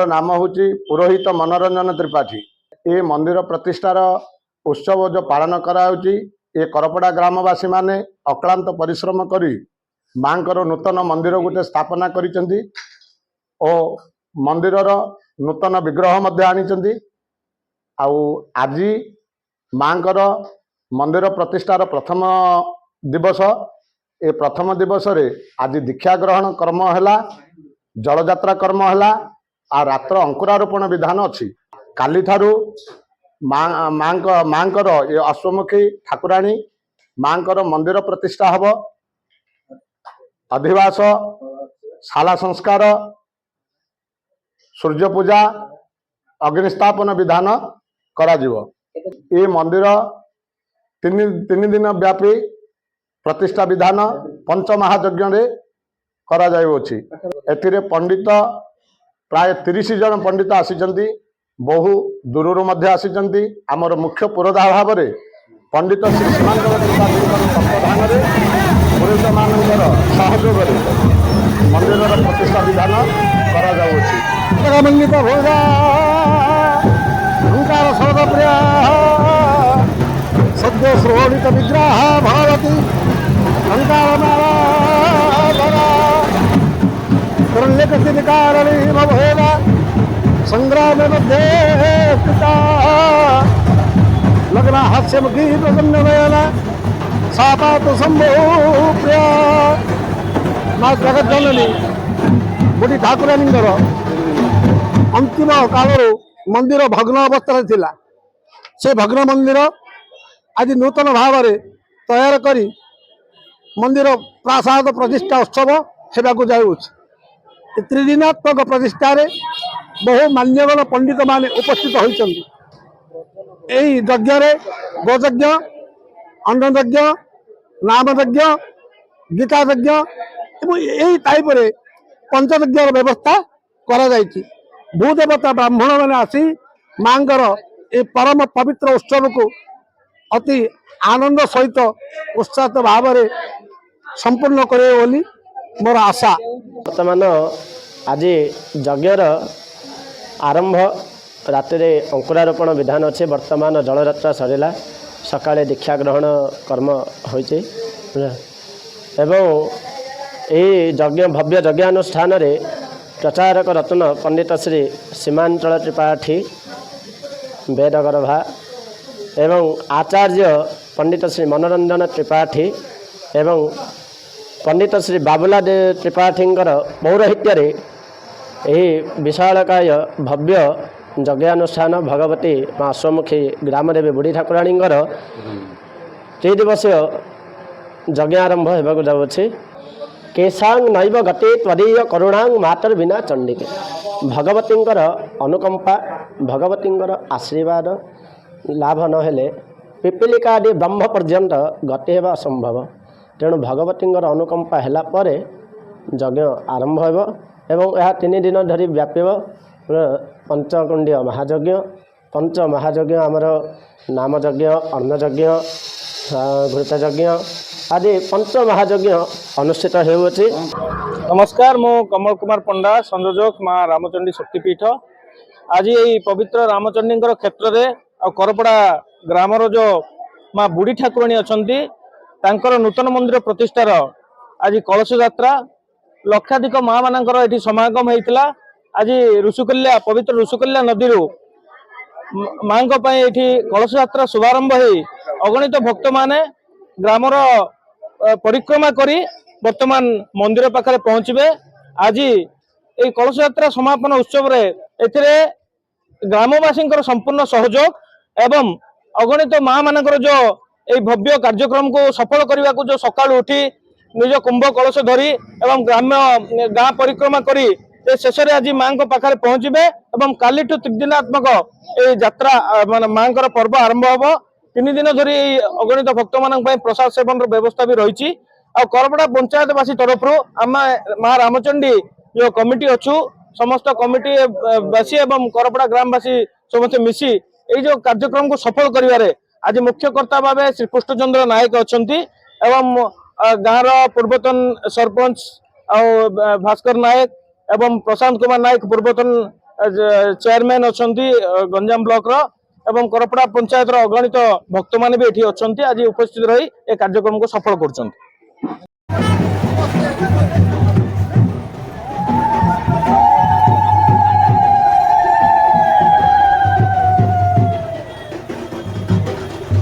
नाम हूँ पुरोहित मनोरंजन त्रिपाठी। ये मंदिर प्रतिष्ठार उत्सव जो पालन कराउची ये करपड़ा ग्रामवासी माने अक्लांत परिश्रम करी मांकर नूतन मंदिर गोटे स्थापना करिसेंती ओ मंदिरर नूतन विग्रह मध्य आनिचंती। आउ आज मांकर मंदिर प्रतिष्ठार प्रथम दिवस। ए प्रथम दिवस रे आज दीक्षा ग्रहण कर्म हैला, जलयात्रा कर्म हैला आ रात्र अंकुरारोपण विधान अच्छी। काली ठारू मांकर ये अश्वमुखी ठाकुराणी मांकर मंदिर प्रतिष्ठा हब। अधिवास, शाला संस्कार, सूर्य पूजा, अग्निस्थापन विधान करा जीवो। ये मंदिर तीन दिन व्यापी प्रतिष्ठा विधान पंच महायज्ञ रे करा जाउछि। एथिरे पंडित प्राय 30 जन पंडित आसीचंती, बहु दूरରୁ ମଧ୍ୟ ଆସିଛନ୍ତି। ଆମର मुख्य पुरोधा भाव पंडित श्री सीमांचल त्रिपाठी तत्वाधान पुरोहित मानकर सहयोग मंदिर प्रतिष्ठा विधान करा जाउछि। मंगित भोगा ओंकार सर्वप्रिय सद्य श्रोणित विग्रह भवति ओंकार भवेला संग्राम मध्ये पिता लग्न हास्यमुखी प्रसन्न नयना सापात शंभो प्रिया माँ जगत जननी बुढ़ी ठाकुरानी अंतिम काल मंदिर भग्न अवस्था थिला। से भग्न मंदिर आज नूतन भाव तैयार करी मंदिर प्रासाद प्रतिष्ठा उत्सव होगा जाऊँच। त्रिदिनात्मक प्रतिष्ठा बहु मान्यवर पंडित माने उपस्थित होइछन्ति। एही यज्ञ रे गोयज्ञ, अन्न यज्ञ, नाम यज्ञ, गीता यज्ञ एवं यही टाइप रे पंचयज्ञ व्यवस्था करा जायछि। भूदेवता ब्राह्मण माने आसी मांगर ए परम पवित्र उत्सव को अति आनंद सहित उत्साह भाव रे संपूर्ण करे बोली मोर आशा। वर्तमान आज यज्ञर आरंभ रातिरे अंकुरारोपण विधान अच्छे। वर्तमान जलयात्रा सरला, सकाळे दीक्षा ग्रहण कर्म होइछे एवं यही यज्ञ भव्य यज्ञानुष्ठान रे प्रचारक रत्न पंडित श्री सीमांचल त्रिपाठी वेदगर्भा एवं आचार्य पंडित श्री मनोरंजन त्रिपाठी एवं पंडित श्री बाबुला त्रिपाठींकर पौरोहित्य यही विशालकाय भव्य यज्ञानुष्ठान भगवती माँ अश्वमुखी ग्राम देवी बुढ़ी ठाकुराणींकर 3 दिवसीय यज्ञ आरंभ होगा जाऊँगी। केशांग नैव गते त्वदीय करुणांग मातर बिना चंडिके। भगवतींकर अनुकंपा, भगवतींकर आशीर्वाद लाभ नहेले पिपीलिकादि ब्रह्म पर्यंत गति हेबा असंभव। तेणु भगवतींकर अनुकंपा हैला परे यज्ञ आरंभ होब एवं यह 3 दिन धरी व्यापीब। पंचकुंडीय महायज्ञ, पंच महायज्ञ आमर नाम यज्ञ, अन्न यज्ञ, घृत यज्ञ आदि पंच महायज्ञ अनुष्ठित होउछि। नमस्कार, मो कमल कुमार पंडा, संयोजक माँ रामचंडी शक्तिपीठ। आज यही पवित्र रामचंडी क्षेत्र में और करपड़ा ग्रामर जो माँ बुढ़ी ठाकुराणी अच्छी तांकर नूतन मंदिर प्रतिष्ठार आज कलश यात्रा लक्षाधिक माँ मानकर ये समागम होता। आज ऋषिकुल्या पवित्र ऋषिकुल्या नदी माँ ये कलश यात्रा शुभारंभ हो अगणित भक्त माने ग्रामर परिक्रमा करी वर्तमान मंदिर पाखरे पहुँचे। आज ये कलश यात्रा समापन उत्सव रे ग्रामवासी संपूर्ण सहयोग एवं अगणित माँ मानकर जो ये भव्य कार्यक्रम को सफल करने को जो सकाल उठी निज कुंभ कलश धरी एवं ग्राम्य गाँ परिक्रमा करी शेष आज माँ पाखे पहुँचे एवं काली त्रिदिनात्मक ये यात्रा मान माँ पर्व आरंभ हम। 3 दिन धरी अगणित भक्त मान प्रसाद सेवन व्यवस्था भी रही। करपड़ा पंचायतवासी तरफ आम माँ रामचंडी जो कमिटी अच्छु समस्त कमिटी बासी एवं करपड़ा ग्रामवासी समस्त मिसी ये जो कार्यक्रम को सफल करिवारे आज मुख्यकर्ता भाव श्री कृष्णचंद्र नायक अच्छा एवं गाँव पूर्वतन सरपंच भास्कर नायक एवं प्रशांत कुमार नायक पूर्वतन चेयरमैन अच्छा गंजाम ब्लॉक रो एवं करपड़ा पंचायत अगणित भक्त मैंने भी ये अच्छा आज उपस्थित रही ए कार्यक्रम को सफल कर।